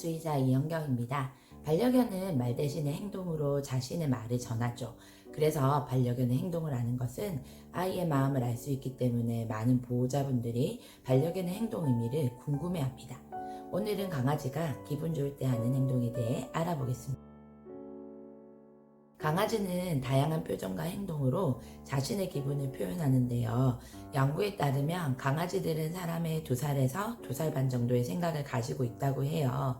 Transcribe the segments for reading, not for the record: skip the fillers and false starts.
수의사 이영경입니다. 반려견은 말 대신에 행동으로 자신의 말을 전하죠. 그래서 반려견의 행동을 아는 것은 아이의 마음을 알 수 있기 때문에 많은 보호자분들이 반려견의 행동 의미를 궁금해합니다. 오늘은 강아지가 기분 좋을 때 하는 행동에 대해 알아보겠습니다. 강아지는 다양한 표정과 행동으로 자신의 기분을 표현하는데요. 연구에 따르면 강아지들은 사람의 2살에서 2살 반 정도의 생각을 가지고 있다고 해요.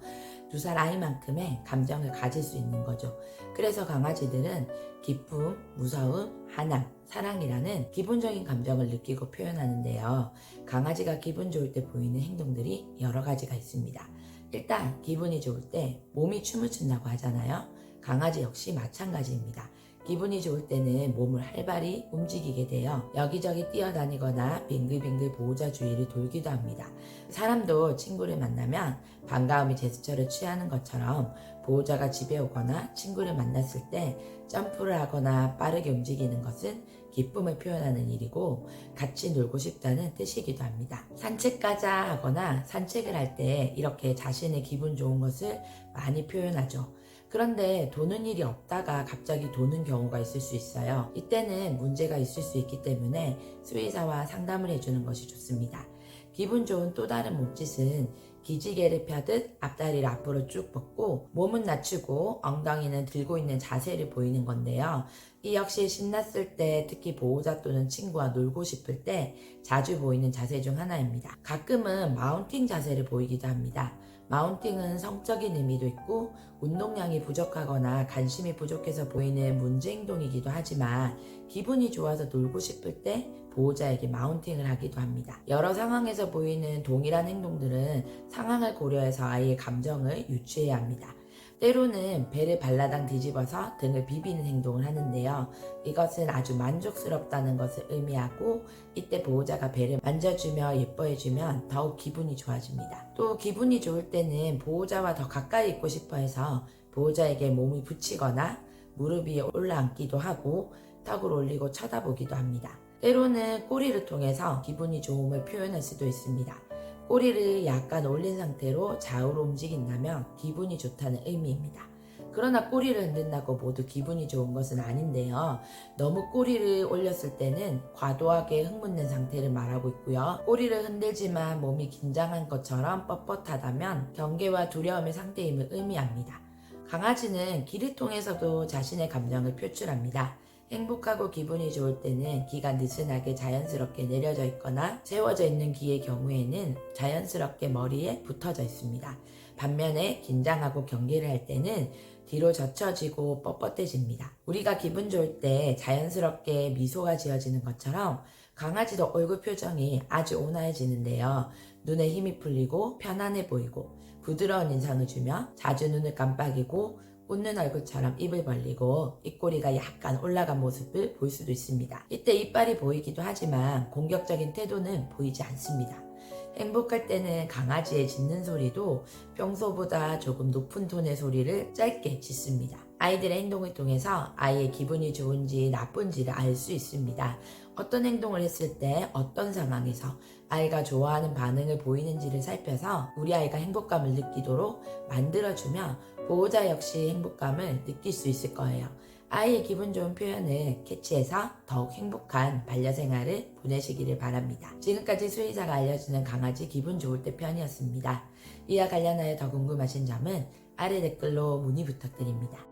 2살 아이만큼의 감정을 가질 수 있는 거죠. 그래서 강아지들은 기쁨, 무서움, 한함, 사랑이라는 기본적인 감정을 느끼고 표현하는데요. 강아지가 기분 좋을 때 보이는 행동들이 여러 가지가 있습니다. 일단 기분이 좋을 때 몸이 춤을 춘다고 하잖아요. 강아지 역시 마찬가지입니다. 기분이 좋을 때는 몸을 활발히 움직이게 되어 여기저기 뛰어다니거나 빙글빙글 보호자 주위를 돌기도 합니다. 사람도 친구를 만나면 반가움의 제스처를 취하는 것처럼 보호자가 집에 오거나 친구를 만났을 때 점프를 하거나 빠르게 움직이는 것은 기쁨을 표현하는 일이고 같이 놀고 싶다는 뜻이기도 합니다. 산책 가자 하거나 산책을 할 때 이렇게 자신의 기분 좋은 것을 많이 표현하죠. 그런데 도는 일이 없다가 갑자기 도는 경우가 있을 수 있어요. 이때는 문제가 있을 수 있기 때문에 수의사와 상담을 해주는 것이 좋습니다. 기분 좋은 또 다른 몸짓은 기지개를 펴듯 앞다리를 앞으로 쭉 뻗고 몸은 낮추고 엉덩이는 들고 있는 자세를 보이는 건데요. 이 역시 신났을 때, 특히 보호자 또는 친구와 놀고 싶을 때 자주 보이는 자세 중 하나입니다. 가끔은 마운팅 자세를 보이기도 합니다. 마운팅은 성적인 의미도 있고 운동량이 부족하거나 관심이 부족해서 보이는 문제 행동이기도 하지만 기분이 좋아서 놀고 싶을 때 보호자에게 마운팅을 하기도 합니다. 여러 상황에서 보이는 동일한 행동들은 상황을 고려해서 아이의 감정을 유추해야 합니다. 때로는 배를 발라당 뒤집어서 등을 비비는 행동을 하는데요. 이것은 아주 만족스럽다는 것을 의미하고 이때 보호자가 배를 만져주며 예뻐해주면 더욱 기분이 좋아집니다. 또 기분이 좋을 때는 보호자와 더 가까이 있고 싶어 해서 보호자에게 몸을 붙이거나 무릎 위에 올라앉기도 하고 턱을 올리고 쳐다보기도 합니다. 때로는 꼬리를 통해서 기분이 좋음을 표현할 수도 있습니다. 꼬리를 약간 올린 상태로 좌우로 움직인다면 기분이 좋다는 의미입니다. 그러나 꼬리를 흔든다고 모두 기분이 좋은 것은 아닌데요. 너무 꼬리를 올렸을 때는 과도하게 흥분된 상태를 말하고 있고요. 꼬리를 흔들지만 몸이 긴장한 것처럼 뻣뻣하다면 경계와 두려움의 상태임을 의미합니다. 강아지는 기를 통해서도 자신의 감정을 표출합니다. 행복하고 기분이 좋을 때는 귀가 느슨하게 자연스럽게 내려져 있거나 세워져 있는 귀의 경우에는 자연스럽게 머리에 붙어져 있습니다. 반면에 긴장하고 경계를 할 때는 뒤로 젖혀지고 뻣뻣해집니다. 우리가 기분 좋을 때 자연스럽게 미소가 지어지는 것처럼 강아지도 얼굴 표정이 아주 온화해지는데요. 눈에 힘이 풀리고 편안해 보이고 부드러운 인상을 주며 자주 눈을 깜빡이고 웃는 얼굴처럼 입을 벌리고 입꼬리가 약간 올라간 모습을 볼 수도 있습니다. 이때 이빨이 보이기도 하지만 공격적인 태도는 보이지 않습니다. 행복할 때는 강아지의 짖는 소리도 평소보다 조금 높은 톤의 소리를 짧게 짖습니다. 아이들의 행동을 통해서 아이의 기분이 좋은지 나쁜지를 알 수 있습니다. 어떤 행동을 했을 때 어떤 상황에서 아이가 좋아하는 반응을 보이는지를 살펴서 우리 아이가 행복감을 느끼도록 만들어주면 보호자 역시 행복감을 느낄 수 있을 거예요. 아이의 기분 좋은 표현을 캐치해서 더욱 행복한 반려생활을 보내시기를 바랍니다. 지금까지 수의사가 알려주는 강아지 기분 좋을 때 편이었습니다. 이와 관련하여 더 궁금하신 점은 아래 댓글로 문의 부탁드립니다.